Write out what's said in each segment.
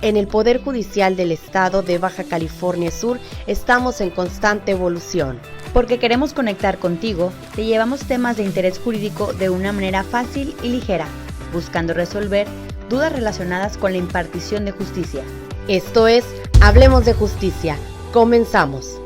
En el Poder Judicial del Estado de Baja California Sur estamos en constante evolución. Porque queremos conectar contigo, te llevamos temas de interés jurídico de una manera fácil y ligera, buscando resolver dudas relacionadas con la impartición de justicia. Esto es Hablemos de Justicia. Comenzamos.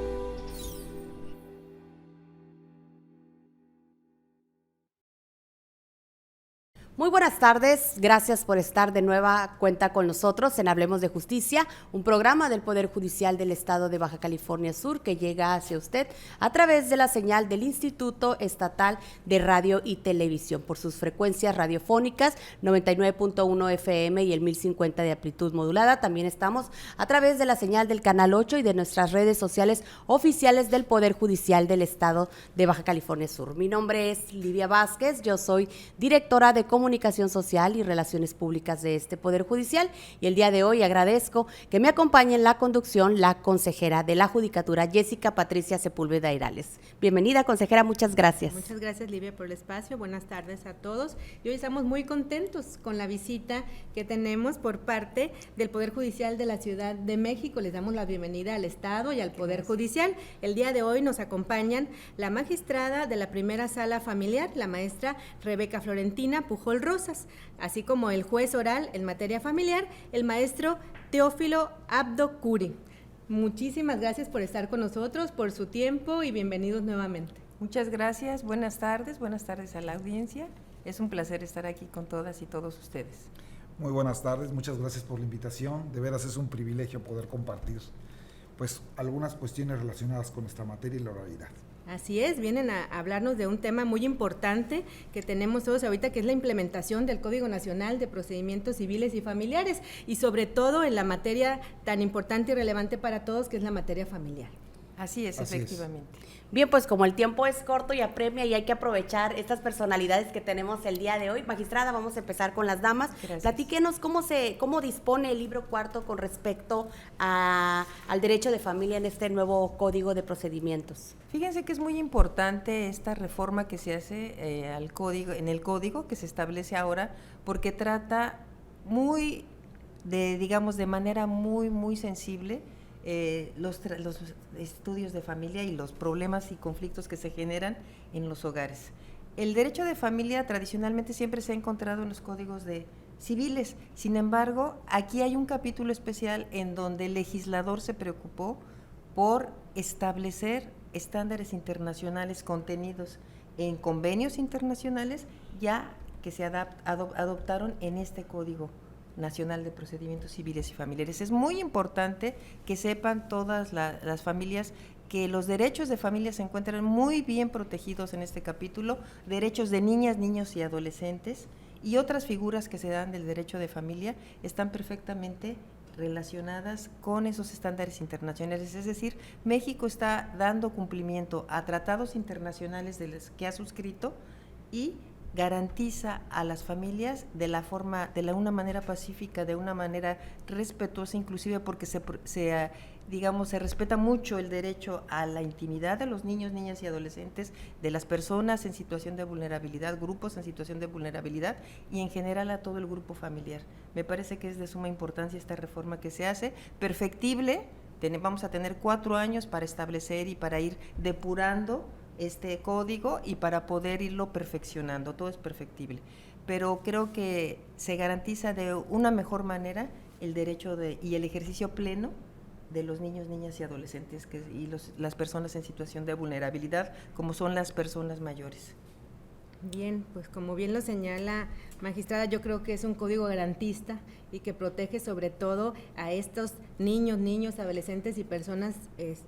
Muy buenas tardes, gracias por estar de nueva cuenta con nosotros en Hablemos de Justicia, un programa del Poder Judicial del Estado de Baja California Sur que llega hacia usted a través de la señal del Instituto Estatal de Radio y Televisión por sus frecuencias radiofónicas 99.1 FM y el 1050 de amplitud modulada. También estamos a través de la señal del Canal 8 y de nuestras redes sociales oficiales del Poder Judicial del Estado de Baja California Sur. Mi nombre es Livia Vázquez, yo soy directora de Comunicación Social y Relaciones Públicas de este Poder Judicial, y el día de hoy agradezco que me acompañe en la conducción la consejera de la Judicatura, Jessica Patricia Sepúlveda Irales. Bienvenida, consejera, muchas gracias. Muchas gracias, Livia, por el espacio. Buenas tardes a todos. Y hoy estamos muy contentos con la visita que tenemos por parte del Poder Judicial de la Ciudad de México. Les damos la bienvenida al Estado y al Poder Judicial. El día de hoy nos acompañan la magistrada de la primera sala familiar, la maestra Rebeca Florentina Pujol Rosas, así como el juez oral en materia familiar, el maestro Teófilo Abdo Curi. Muchísimas gracias por estar con nosotros, por su tiempo y bienvenidos nuevamente. Muchas gracias, buenas tardes a la audiencia. Es un placer estar aquí con todas y todos ustedes. Muy buenas tardes, muchas gracias por la invitación. De veras es un privilegio poder compartir pues algunas cuestiones relacionadas con esta materia y la oralidad. Así es, vienen a hablarnos de un tema muy importante que tenemos todos ahorita, que es la implementación del Código Nacional de Procedimientos Civiles y Familiares, y sobre todo en la materia tan importante y relevante para todos, que es la materia familiar. Así es, efectivamente. Bien, pues como el tiempo es corto y apremia y hay que aprovechar estas personalidades que tenemos el día de hoy, magistrada, vamos a empezar con las damas. Gracias. Platíquenos cómo dispone el libro cuarto con respecto al derecho de familia en este nuevo Código de Procedimientos. Fíjense que es muy importante esta reforma que se hace en el código que se establece ahora, porque trata de manera muy sensible los estudios de familia y los problemas y conflictos que se generan en los hogares. El derecho de familia tradicionalmente siempre se ha encontrado en los códigos civiles, sin embargo, aquí hay un capítulo especial en donde el legislador se preocupó por establecer estándares internacionales contenidos en convenios internacionales ya que se adoptaron en este Código Nacional de Procedimientos Civiles y Familiares. Es muy importante que sepan todas las familias que los derechos de familia se encuentran muy bien protegidos en este capítulo, derechos de niñas, niños y adolescentes y otras figuras que se dan del derecho de familia están perfectamente relacionadas con esos estándares internacionales, es decir, México está dando cumplimiento a tratados internacionales de los que ha suscrito y garantiza a las familias de una manera pacífica, de una manera respetuosa, inclusive porque se respeta mucho el derecho a la intimidad de los niños, niñas y adolescentes, de las personas en situación de vulnerabilidad, grupos en situación de vulnerabilidad y en general a todo el grupo familiar. Me parece que es de suma importancia esta reforma que se hace, perfectible. Vamos a tener 4 años para establecer y para ir depurando este código y para poder irlo perfeccionando, todo es perfectible, pero creo que se garantiza de una mejor manera el derecho y el ejercicio pleno de los niños, niñas y adolescentes y las personas en situación de vulnerabilidad, como son las personas mayores. Bien, pues como bien lo señala magistrada, yo creo que es un código garantista y que protege sobre todo a estos niños, adolescentes y personas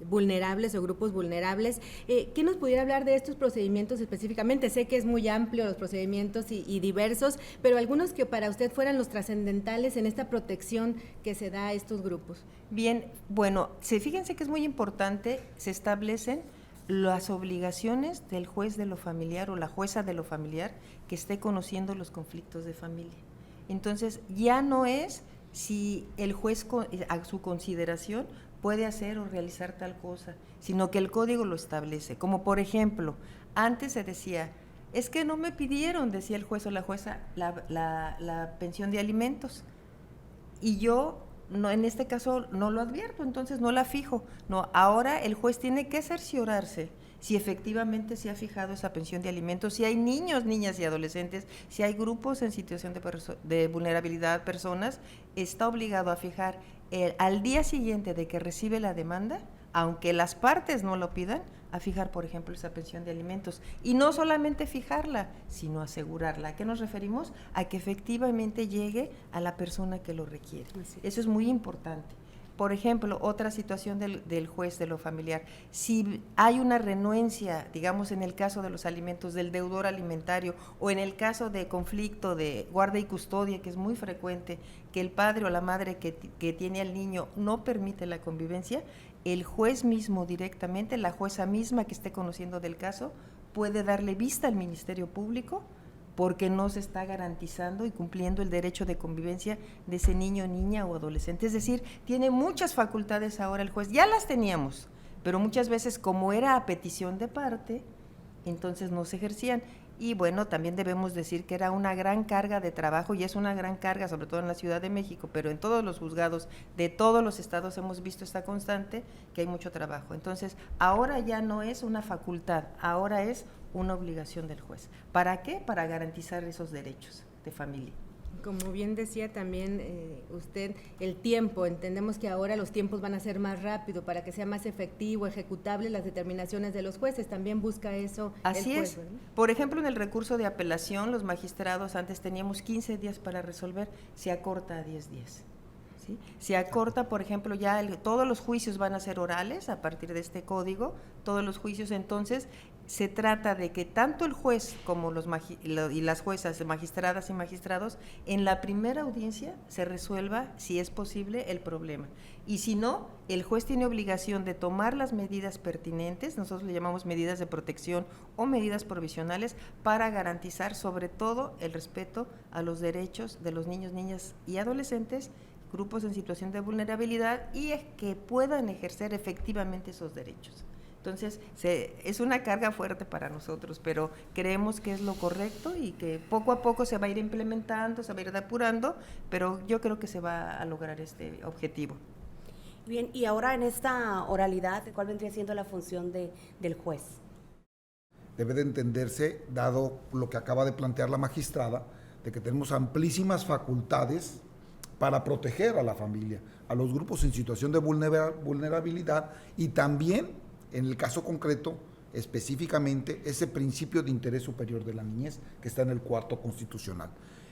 vulnerables o grupos vulnerables. ¿Qué nos pudiera hablar de estos procedimientos específicamente? Sé que es muy amplio los procedimientos y diversos, pero algunos que para usted fueran los trascendentales en esta protección que se da a estos grupos. Bien, bueno, fíjense que es muy importante, se establecen las obligaciones del juez de lo familiar o la jueza de lo familiar que esté conociendo los conflictos de familia. Entonces, ya no es si el juez a su consideración puede hacer o realizar tal cosa, sino que el código lo establece. Como por ejemplo, antes se decía, es que no me pidieron, decía el juez o la jueza, la pensión de alimentos. Y yo no, en este caso no lo advierto, entonces no la fijo. No, ahora el juez tiene que cerciorarse si efectivamente se ha fijado esa pensión de alimentos, si hay niños, niñas y adolescentes, si hay grupos en situación de vulnerabilidad, personas, está obligado a fijar al día siguiente de que recibe la demanda, aunque las partes no lo pidan, a fijar, por ejemplo, esa pensión de alimentos. Y no solamente fijarla, sino asegurarla. ¿A qué nos referimos? A que efectivamente llegue a la persona que lo requiere. Eso es muy importante. Por ejemplo, otra situación del juez de lo familiar, si hay una renuencia, digamos en el caso de los alimentos, del deudor alimentario, o en el caso de conflicto de guarda y custodia, que es muy frecuente, que el padre o la madre que tiene al niño no permite la convivencia, el juez mismo directamente, la jueza misma que esté conociendo del caso, puede darle vista al Ministerio Público porque no se está garantizando y cumpliendo el derecho de convivencia de ese niño, niña o adolescente. Es decir, tiene muchas facultades ahora el juez, ya las teníamos, pero muchas veces como era a petición de parte, entonces no se ejercían. Y bueno, también debemos decir que era una gran carga de trabajo, y es una gran carga, sobre todo en la Ciudad de México, pero en todos los juzgados de todos los estados hemos visto esta constante, que hay mucho trabajo. Entonces, ahora ya no es una facultad, ahora es una obligación del juez. ¿Para qué? Para garantizar esos derechos de familia. Como bien decía también usted, el tiempo, entendemos que ahora los tiempos van a ser más rápido para que sea más efectivo, ejecutable las determinaciones de los jueces, también busca eso Así el juez, es. ¿verdad? Por ejemplo, en el recurso de apelación, los magistrados antes teníamos 15 días para resolver, se acorta a 10 días. ¿Sí? Se acorta, por ejemplo, ya todos los juicios van a ser orales a partir de este código, todos los juicios. Entonces se trata de que tanto el juez como y las juezas, magistradas y magistrados, en la primera audiencia se resuelva, si es posible, el problema. Y si no, el juez tiene obligación de tomar las medidas pertinentes, nosotros le llamamos medidas de protección o medidas provisionales, para garantizar sobre todo el respeto a los derechos de los niños, niñas y adolescentes, grupos en situación de vulnerabilidad, y es que puedan ejercer efectivamente esos derechos. Entonces, es una carga fuerte para nosotros, pero creemos que es lo correcto y que poco a poco se va a ir implementando, se va a ir depurando, pero yo creo que se va a lograr este objetivo. Bien, y ahora en esta oralidad, ¿cuál vendría siendo la función del juez? Debe de entenderse, dado lo que acaba de plantear la magistrada, de que tenemos amplísimas facultades para proteger a la familia, a los grupos en situación de vulnerabilidad, y también, en el caso concreto, específicamente, ese principio de interés superior de la niñez que está en el cuarto constitucional.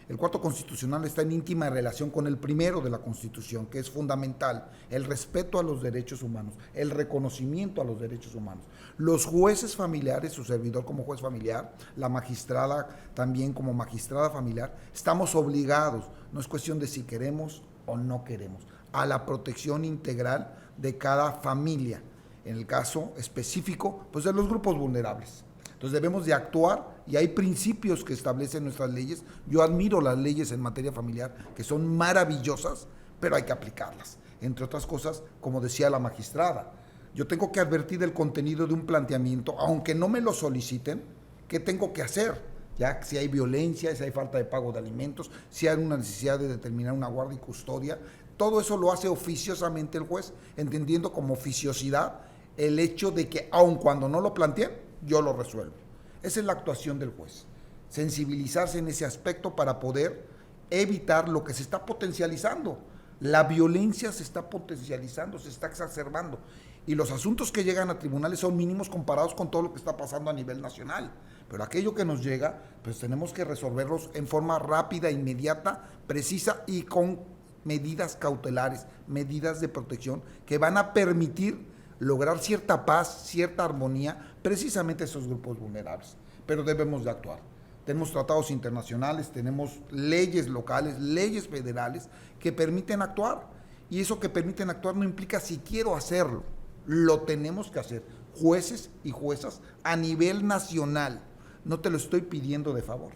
El cuarto constitucional está en íntima relación con el primero de la Constitución, que es fundamental: el respeto a los derechos humanos, el reconocimiento a los derechos humanos. Los jueces familiares, su servidor como juez familiar, la magistrada también como magistrada familiar, estamos obligados, no es cuestión de si queremos o no queremos, a la protección integral de cada familia, en el caso específico, pues de los grupos vulnerables. Entonces debemos de actuar, y hay principios que establecen nuestras leyes. Yo admiro las leyes en materia familiar, que son maravillosas, pero hay que aplicarlas. Entre otras cosas, como decía la magistrada, yo tengo que advertir del contenido de un planteamiento, aunque no me lo soliciten, ¿qué tengo que hacer? Ya si hay violencia, si hay falta de pago de alimentos, si hay una necesidad de determinar una guardia y custodia, todo eso lo hace oficiosamente el juez, entendiendo como oficiosidad el hecho de que, aun cuando no lo planteen, yo lo resuelvo. Esa es la actuación del juez, sensibilizarse en ese aspecto para poder evitar lo que se está potencializando. La violencia se está potencializando, se está exacerbando, y los asuntos que llegan a tribunales son mínimos comparados con todo lo que está pasando a nivel nacional. Pero aquello que nos llega, pues tenemos que resolverlos en forma rápida, inmediata, precisa y con medidas cautelares, medidas de protección que van a permitir lograr cierta paz, cierta armonía, precisamente esos grupos vulnerables. Pero debemos de actuar. Tenemos tratados internacionales, tenemos leyes locales, leyes federales que permiten actuar. Y eso que permiten actuar no implica si quiero hacerlo, lo tenemos que hacer. Jueces y juezas a nivel nacional. No te lo estoy pidiendo de favor.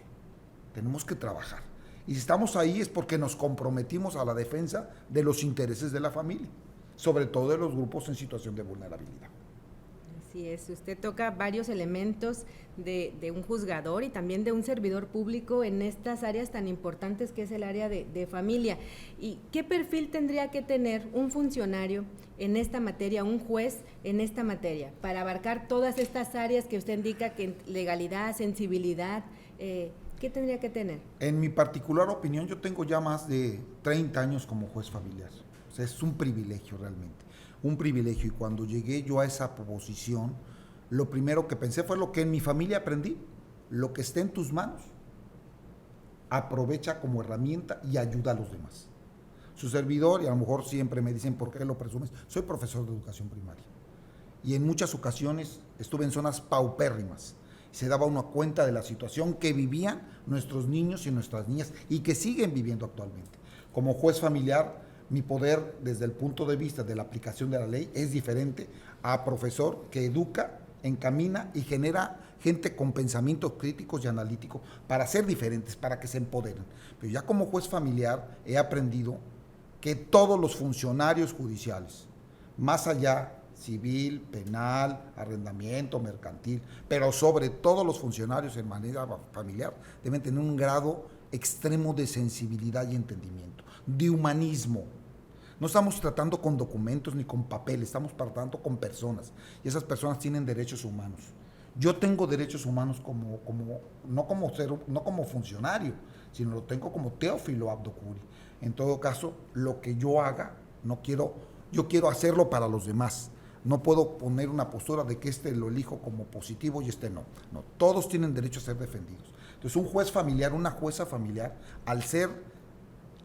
Tenemos que trabajar. Y si estamos ahí es porque nos comprometimos a la defensa de los intereses de la familia, sobre todo de los grupos en situación de vulnerabilidad. Así es, usted toca varios elementos de un juzgador y también de un servidor público en estas áreas tan importantes que es el área de familia. ¿Y qué perfil tendría que tener un funcionario en esta materia, un juez en esta materia, para abarcar todas estas áreas que usted indica, que legalidad, sensibilidad, qué tendría que tener? En mi particular opinión, yo tengo ya más de 30 años como juez familiar. O sea, es un privilegio realmente, un privilegio. Y cuando llegué yo a esa posición, lo primero que pensé fue lo que en mi familia aprendí: lo que esté en tus manos, aprovecha como herramienta y ayuda a los demás. Su servidor, y a lo mejor siempre me dicen, ¿por qué lo presumes? Soy profesor de educación primaria. Y en muchas ocasiones estuve en zonas paupérrimas. Se daba uno cuenta de la situación que vivían nuestros niños y nuestras niñas y que siguen viviendo actualmente. Como juez familiar, mi poder desde el punto de vista de la aplicación de la ley es diferente a profesor que educa, encamina y genera gente con pensamientos críticos y analíticos para ser diferentes, para que se empoderen. Pero ya como juez familiar he aprendido que todos los funcionarios judiciales, más allá civil, penal, arrendamiento, mercantil, pero sobre todo los funcionarios en manera familiar, deben tener un grado extremo de sensibilidad y entendimiento, de humanismo. No estamos tratando con documentos ni con papeles, estamos tratando con personas, y esas personas tienen derechos humanos. Yo tengo derechos humanos no como funcionario, sino lo tengo como Teófilo Abdo-Curi. En todo caso, lo que yo haga, yo quiero hacerlo para los demás. No puedo poner una postura de que lo elijo como positivo y no. No, todos tienen derecho a ser defendidos. Entonces, un juez familiar, una jueza familiar, al ser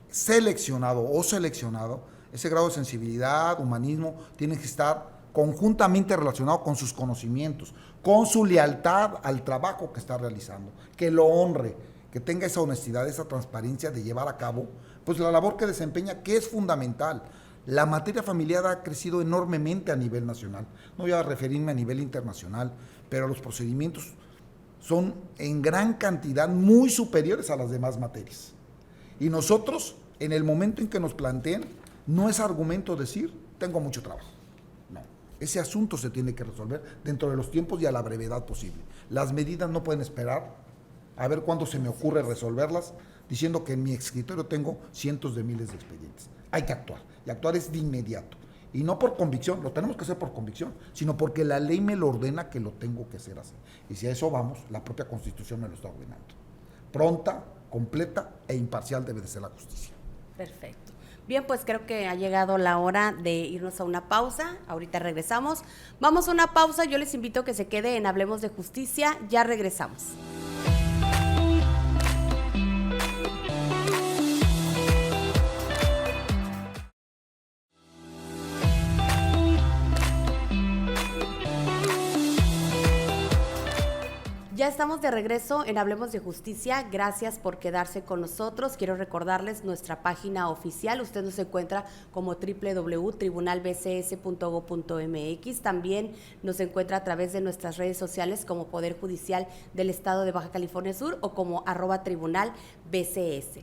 seleccionado o seleccionado, ese grado de sensibilidad, humanismo, tiene que estar conjuntamente relacionado con sus conocimientos, con su lealtad al trabajo que está realizando, que lo honre, que tenga esa honestidad, esa transparencia de llevar a cabo pues la labor que desempeña, que es fundamental. La materia familiar ha crecido enormemente a nivel nacional, no voy a referirme a nivel internacional, pero los procedimientos son en gran cantidad muy superiores a las demás materias. Y nosotros, en el momento en que nos planteen, no es argumento decir, tengo mucho trabajo. No, ese asunto se tiene que resolver dentro de los tiempos y a la brevedad posible. Las medidas no pueden esperar a ver cuándo se me ocurre resolverlas, diciendo que en mi escritorio tengo cientos de miles de expedientes. Hay que actuar, y actuar es de inmediato. Y no por convicción, lo tenemos que hacer por convicción, sino porque la ley me lo ordena que lo tengo que hacer así. Y si a eso vamos, la propia Constitución me lo está ordenando. Pronta, completa e imparcial debe de ser la justicia. Perfecto. Bien, pues creo que ha llegado la hora de irnos a una pausa. Ahorita regresamos. Vamos a una pausa. Yo les invito a que se quede en Hablemos de Justicia. Ya regresamos. Ya estamos de regreso en Hablemos de Justicia. Gracias por quedarse con nosotros. Quiero recordarles nuestra página oficial. Usted nos encuentra como www.tribunalbcs.go.mx. También nos encuentra a través de nuestras redes sociales como Poder Judicial del Estado de Baja California Sur o como @tribunalbcs.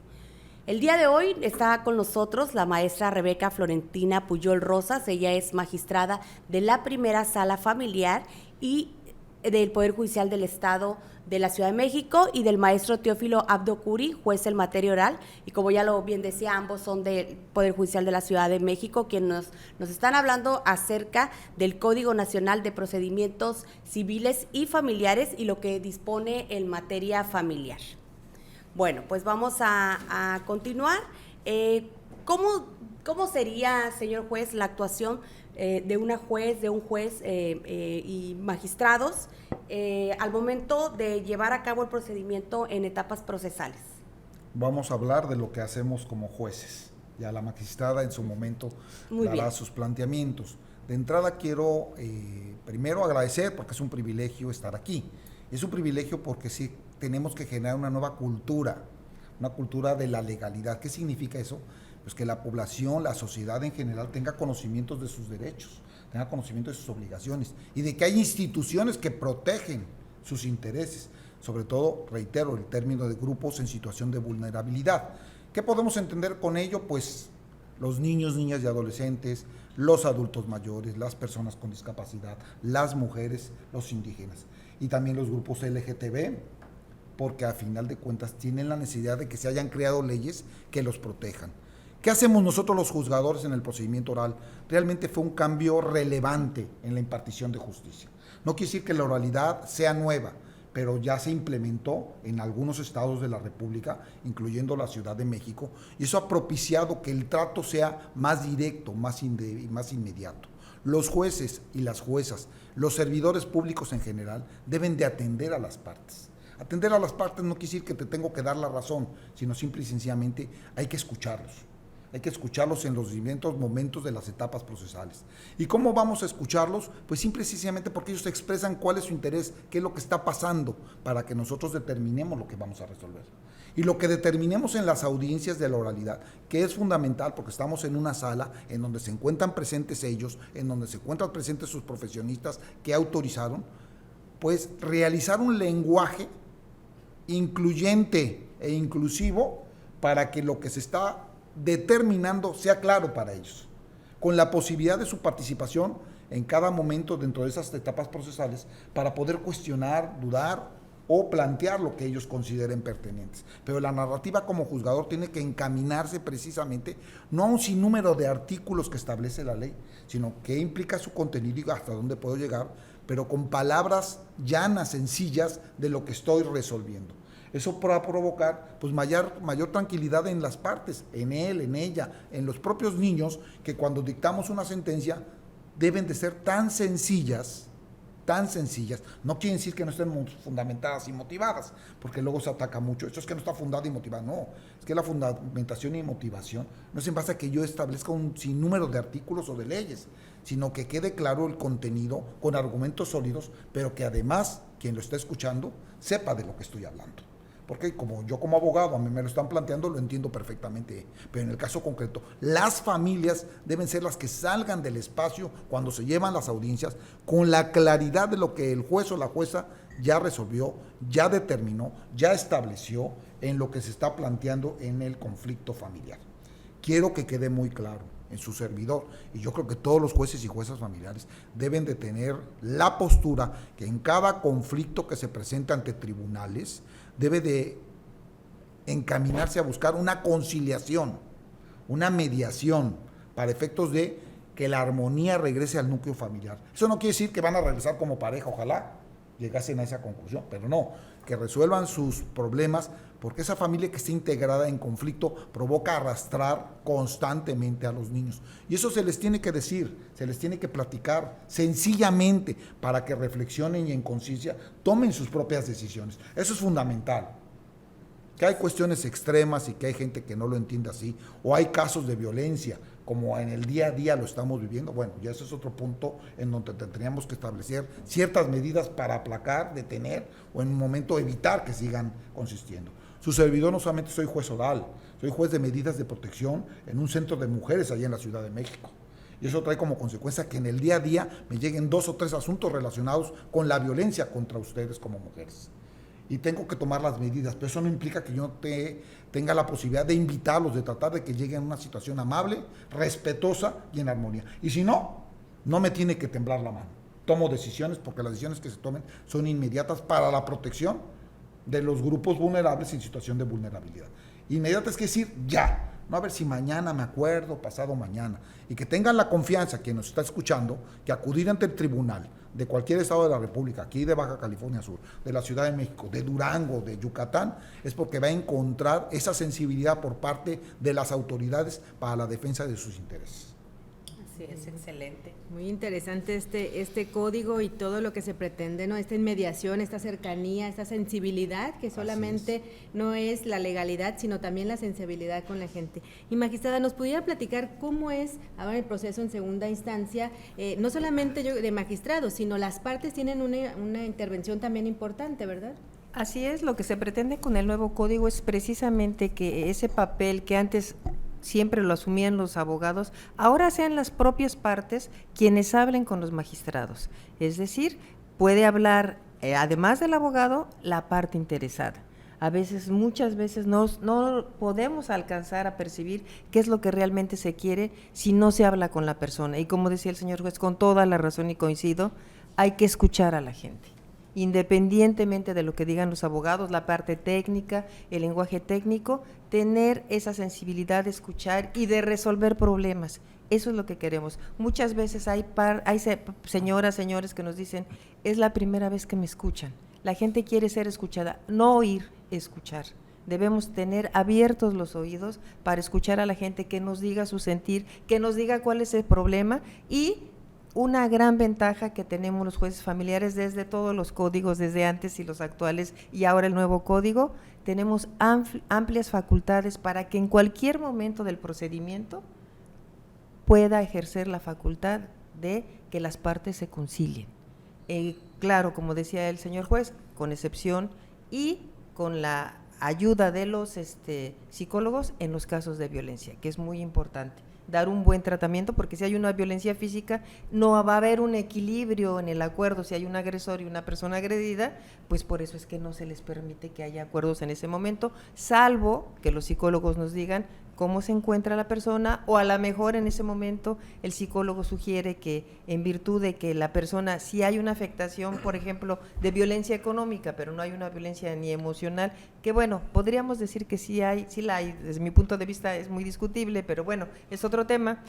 El día de hoy está con nosotros la maestra Rebeca Florentina Puyol Rosas. Ella es magistrada de la Primera Sala Familiar y del Poder Judicial del Estado de la Ciudad de México, y del maestro Teófilo Abdo-Curi, juez en materia oral, y como ya lo bien decía, ambos son del Poder Judicial de la Ciudad de México, quienes nos están hablando acerca del Código Nacional de Procedimientos Civiles y Familiares y lo que dispone en materia familiar. Bueno, pues vamos a continuar. ¿Cómo sería, señor juez, la actuación de un juez y magistrados al momento de llevar a cabo el procedimiento en etapas procesales? Vamos a hablar de lo que hacemos como jueces. Ya la magistrada en su momento dará sus planteamientos. De entrada quiero primero agradecer, porque es un privilegio estar aquí. Es un privilegio porque sí tenemos que generar una nueva cultura, una cultura de la legalidad. ¿Qué significa eso? Pues que la población, la sociedad en general tenga conocimientos de sus derechos, tenga conocimiento de sus obligaciones y de que hay instituciones que protegen sus intereses, sobre todo, reitero, el término de grupos en situación de vulnerabilidad. ¿Qué podemos entender con ello? Pues los niños, niñas y adolescentes, los adultos mayores, las personas con discapacidad, las mujeres, los indígenas y también los grupos LGTB, porque a final de cuentas tienen la necesidad de que se hayan creado leyes que los protejan. ¿Qué hacemos nosotros los juzgadores en el procedimiento oral? Realmente fue un cambio relevante en la impartición de justicia. No quiere decir que la oralidad sea nueva, pero ya se implementó en algunos estados de la República, incluyendo la Ciudad de México, y eso ha propiciado que el trato sea más directo, más inmediato. Los jueces y las juezas, los servidores públicos en general, deben de atender a las partes. Atender a las partes no quiere decir que te tengo que dar la razón, sino simple y sencillamente hay que escucharlos. Hay que escucharlos en los distintos momentos de las etapas procesales. ¿Y cómo vamos a escucharlos? Pues simple y sencillamente porque ellos expresan cuál es su interés, qué es lo que está pasando, para que nosotros determinemos lo que vamos a resolver. Y lo que determinemos en las audiencias de la oralidad, que es fundamental porque estamos en una sala en donde se encuentran presentes ellos, en donde se encuentran presentes sus profesionistas que autorizaron, pues realizar un lenguaje incluyente e inclusivo para que lo que se está determinando sea claro para ellos, con la posibilidad de su participación en cada momento dentro de esas etapas procesales para poder cuestionar, dudar o plantear lo que ellos consideren pertinentes. Pero la narrativa como juzgador tiene que encaminarse precisamente no a un sinnúmero de artículos que establece la ley, sino que implica su contenido y hasta dónde puedo llegar, pero con palabras llanas, sencillas de lo que estoy resolviendo. Eso va a provocar pues mayor tranquilidad en las partes, en él, en ella, en los propios niños, que cuando dictamos una sentencia deben de ser tan sencillas, no quiere decir que no estén fundamentadas y motivadas, porque luego se ataca mucho, eso es que no está fundada y motivada, no, es que la fundamentación y motivación no es en base a que yo establezca un sinnúmero de artículos o de leyes, sino que quede claro el contenido con argumentos sólidos, pero que además quien lo está escuchando sepa de lo que estoy hablando. Porque como yo como abogado, a mí me lo están planteando, lo entiendo perfectamente, pero en el caso concreto, las familias deben ser las que salgan del espacio cuando se llevan las audiencias con la claridad de lo que el juez o la jueza ya resolvió, ya determinó, ya estableció en lo que se está planteando en el conflicto familiar. Quiero que quede muy claro en su servidor, y yo creo que todos los jueces y juezas familiares deben de tener la postura que en cada conflicto que se presenta ante tribunales debe de encaminarse a buscar una conciliación, una mediación para efectos de que la armonía regrese al núcleo familiar. Eso no quiere decir que van a regresar como pareja, ojalá llegasen a esa conclusión, pero no, que resuelvan sus problemas, porque esa familia que está integrada en conflicto provoca arrastrar constantemente a los niños. Y eso se les tiene que decir, se les tiene que platicar sencillamente para que reflexionen y en conciencia tomen sus propias decisiones. Eso es fundamental. Que hay cuestiones extremas y que hay gente que no lo entiende así, o hay casos de violencia, como en el día a día lo estamos viviendo, bueno, ya ese es otro punto en donde tendríamos que establecer ciertas medidas para aplacar, detener o en un momento evitar que sigan consistiendo. Su servidor no solamente soy juez oral, soy juez de medidas de protección en un centro de mujeres allá en la Ciudad de México. Y eso trae como consecuencia que en el día a día me lleguen 2 o 3 asuntos relacionados con la violencia contra ustedes como mujeres. Y tengo que tomar las medidas, pero eso no implica que yo tenga la posibilidad de invitarlos, de tratar de que lleguen a una situación amable, respetuosa y en armonía. Y si no, no me tiene que temblar la mano. Tomo decisiones porque las decisiones que se tomen son inmediatas para la protección de los grupos vulnerables en situación de vulnerabilidad. Inmediatas es decir, ya. No a ver si mañana me acuerdo, pasado mañana. Y que tengan la confianza, quien nos está escuchando, que acudir ante el tribunal de cualquier estado de la República, aquí de Baja California Sur, de la Ciudad de México, de Durango, de Yucatán, es porque va a encontrar esa sensibilidad por parte de las autoridades para la defensa de sus intereses. Así es, excelente. Muy interesante este código y todo lo que se pretende, ¿no? Esta inmediación, esta cercanía, esta sensibilidad, que solamente no es la legalidad, sino también la sensibilidad con la gente. Y magistrada, ¿nos pudiera platicar cómo es ahora el proceso en segunda instancia? No solamente de magistrados, sino las partes tienen una intervención también importante, ¿verdad? Así es, lo que se pretende con el nuevo código es precisamente que ese papel que antes siempre lo asumían los abogados, ahora sean las propias partes quienes hablen con los magistrados. Es decir, puede hablar, además del abogado, la parte interesada. A veces, muchas veces no podemos alcanzar a percibir qué es lo que realmente se quiere si no se habla con la persona. Y como decía el señor juez, con toda la razón y coincido, hay que escuchar a la gente. Independientemente de lo que digan los abogados, la parte técnica, el lenguaje técnico, tener esa sensibilidad de escuchar y de resolver problemas. Eso es lo que queremos. Muchas veces hay señoras, señores que nos dicen, es la primera vez que me escuchan. La gente quiere ser escuchada, no oír, escuchar. Debemos tener abiertos los oídos para escuchar a la gente, que nos diga su sentir, que nos diga cuál es el problema. Y una gran ventaja que tenemos los jueces familiares desde todos los códigos, desde antes y los actuales y ahora el nuevo código, tenemos amplias facultades para que en cualquier momento del procedimiento pueda ejercer la facultad de que las partes se concilien. Claro, como decía el señor juez, con excepción y con la ayuda de los psicólogos en los casos de violencia, que es muy importante. Dar un buen tratamiento, porque si hay una violencia física no va a haber un equilibrio en el acuerdo. Si hay un agresor y una persona agredida, pues por eso es que no se les permite que haya acuerdos en ese momento, salvo que los psicólogos nos digan cómo se encuentra la persona, o a lo mejor en ese momento el psicólogo sugiere que en virtud de que la persona, si hay una afectación, por ejemplo, de violencia económica, pero no hay una violencia ni emocional, que bueno, podríamos decir que sí la hay, desde mi punto de vista es muy discutible, pero bueno, es otro tema,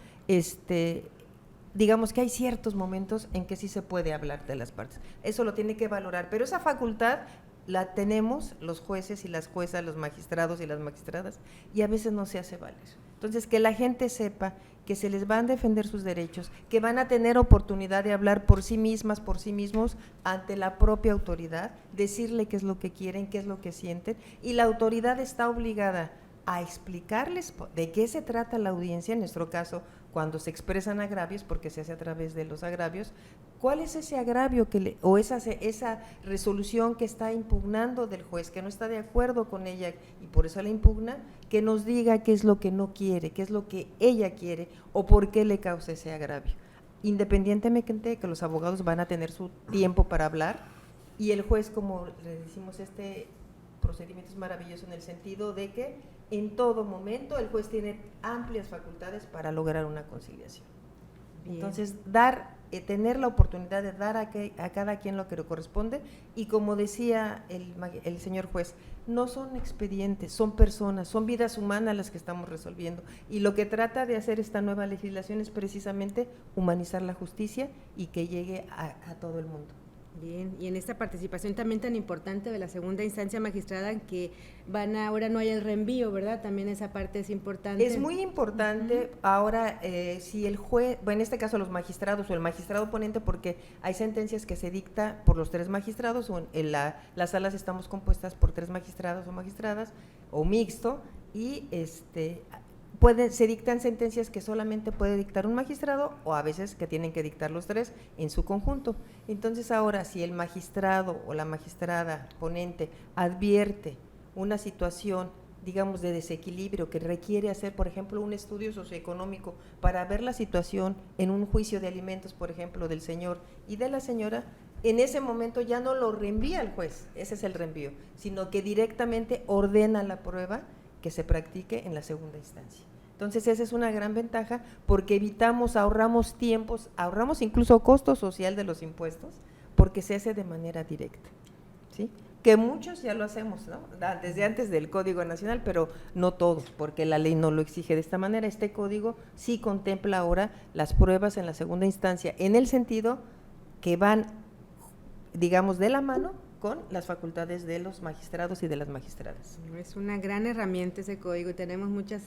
digamos que hay ciertos momentos en que sí se puede hablar de las partes, eso lo tiene que valorar, pero esa facultad la tenemos los jueces y las juezas, los magistrados y las magistradas, y a veces no se hace valer. Entonces, que la gente sepa que se les van a defender sus derechos, que van a tener oportunidad de hablar por sí mismas, por sí mismos, ante la propia autoridad, decirle qué es lo que quieren, qué es lo que sienten, y la autoridad está obligada a explicarles de qué se trata la audiencia, en nuestro caso, cuando se expresan agravios, porque se hace a través de los agravios, cuál es ese agravio o esa resolución que está impugnando del juez, que no está de acuerdo con ella y por eso la impugna, que nos diga qué es lo que no quiere, qué es lo que ella quiere o por qué le causa ese agravio. Independientemente de que los abogados van a tener su tiempo para hablar, y el juez, como le decimos, este procedimiento es maravilloso en el sentido de que en todo momento el juez tiene amplias facultades para lograr una conciliación. Bien. Entonces, tener la oportunidad de dar a cada quien lo que le corresponde, y como decía el señor juez, no son expedientes, son personas, son vidas humanas las que estamos resolviendo, y lo que trata de hacer esta nueva legislación es precisamente humanizar la justicia y que llegue a todo el mundo. Bien, y en esta participación también tan importante de la segunda instancia magistrada, que ahora no hay el reenvío, ¿verdad? También esa parte es importante. Es muy importante. Ahora, si el juez, bueno, en este caso los magistrados o el magistrado ponente, porque hay sentencias que se dicta por los 3 magistrados, o en las salas estamos compuestas por 3 magistrados o magistradas, o mixto, y se dictan sentencias que solamente puede dictar un magistrado, o a veces que tienen que dictar los 3 en su conjunto. Entonces ahora, si el magistrado o la magistrada ponente advierte una situación, digamos, de desequilibrio que requiere hacer, por ejemplo, un estudio socioeconómico para ver la situación en un juicio de alimentos, por ejemplo, del señor y de la señora, en ese momento ya no lo reenvía al juez, ese es el reenvío, sino que directamente ordena la prueba que se practique en la segunda instancia. Entonces esa es una gran ventaja, porque ahorramos tiempos, ahorramos incluso costo social de los impuestos, porque se hace de manera directa, ¿sí? Que muchos ya lo hacemos, ¿no? Desde antes del Código Nacional, pero no todos, porque la ley no lo exige de esta manera. Este código sí contempla ahora las pruebas en la segunda instancia, en el sentido que van, digamos, de la mano con las facultades de los magistrados y de las magistradas. Es una gran herramienta ese código y tenemos muchas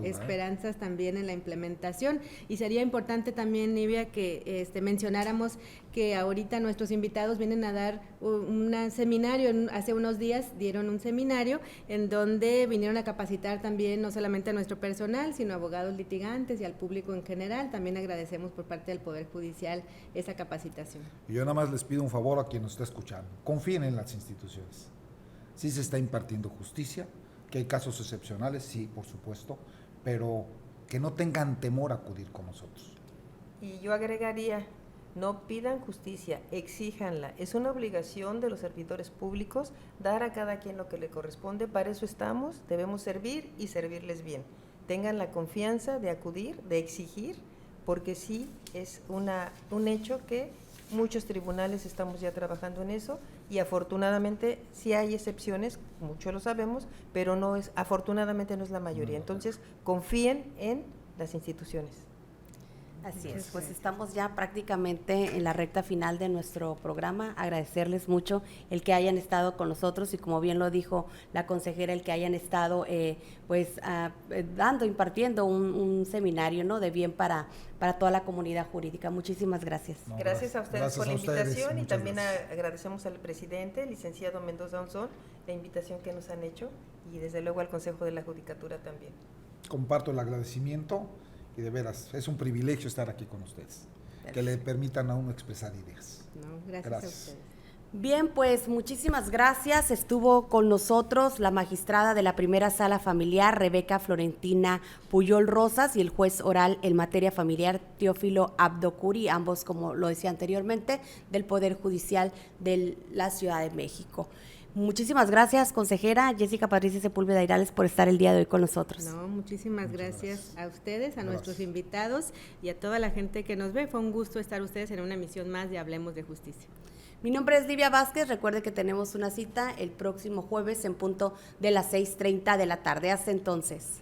esperanzas también en la implementación, y sería importante también, Nivia, que mencionáramos que ahorita nuestros invitados vienen a dar un seminario, hace unos días dieron un seminario en donde vinieron a capacitar también no solamente a nuestro personal, sino a abogados litigantes y al público en general. También agradecemos por parte del Poder Judicial esa capacitación. Y yo nada más les pido un favor a quien nos está escuchando: confíen en las instituciones. Sí se está impartiendo justicia, que hay casos excepcionales, sí, por supuesto, pero que no tengan temor a acudir con nosotros. Y yo agregaría, No pidan justicia, exíjanla. Es una obligación de los servidores públicos dar a cada quien lo que le corresponde. Para eso estamos, debemos servir y servirles bien. Tengan la confianza de acudir, de exigir, porque sí es un hecho que muchos tribunales estamos ya trabajando en eso y afortunadamente sí hay excepciones, muchos lo sabemos, pero afortunadamente no es la mayoría. Entonces, confíen en las instituciones. Así es, pues estamos ya prácticamente en la recta final de nuestro programa. Agradecerles mucho el que hayan estado con nosotros y, como bien lo dijo la consejera, el que hayan estado impartiendo un seminario, ¿no?, de bien para toda la comunidad jurídica. Muchísimas gracias. No, gracias a ustedes por la invitación y también agradecemos al presidente, el licenciado Mendoza Onzón, la invitación que nos han hecho y desde luego al Consejo de la Judicatura también. Comparto el agradecimiento. Y de veras, es un privilegio estar aquí con ustedes, que le permitan a uno expresar ideas. No, gracias a ustedes. Bien, pues muchísimas gracias. Estuvo con nosotros la magistrada de la primera sala familiar, Rebeca Florentina Puyol Rosas, y el juez oral en materia familiar, Teófilo Abdocuri, ambos, como lo decía anteriormente, del Poder Judicial de la Ciudad de México. Muchísimas gracias, consejera Jessica Patricia Sepúlveda Irales, por estar el día de hoy con nosotros. No, muchísimas gracias a ustedes, a nuestros invitados y a toda la gente que nos ve. Fue un gusto estar ustedes en una emisión más de Hablemos de Justicia. Mi nombre es Livia Vázquez. Recuerde que tenemos una cita el próximo jueves en punto de las 6:30 de la tarde. Hasta entonces.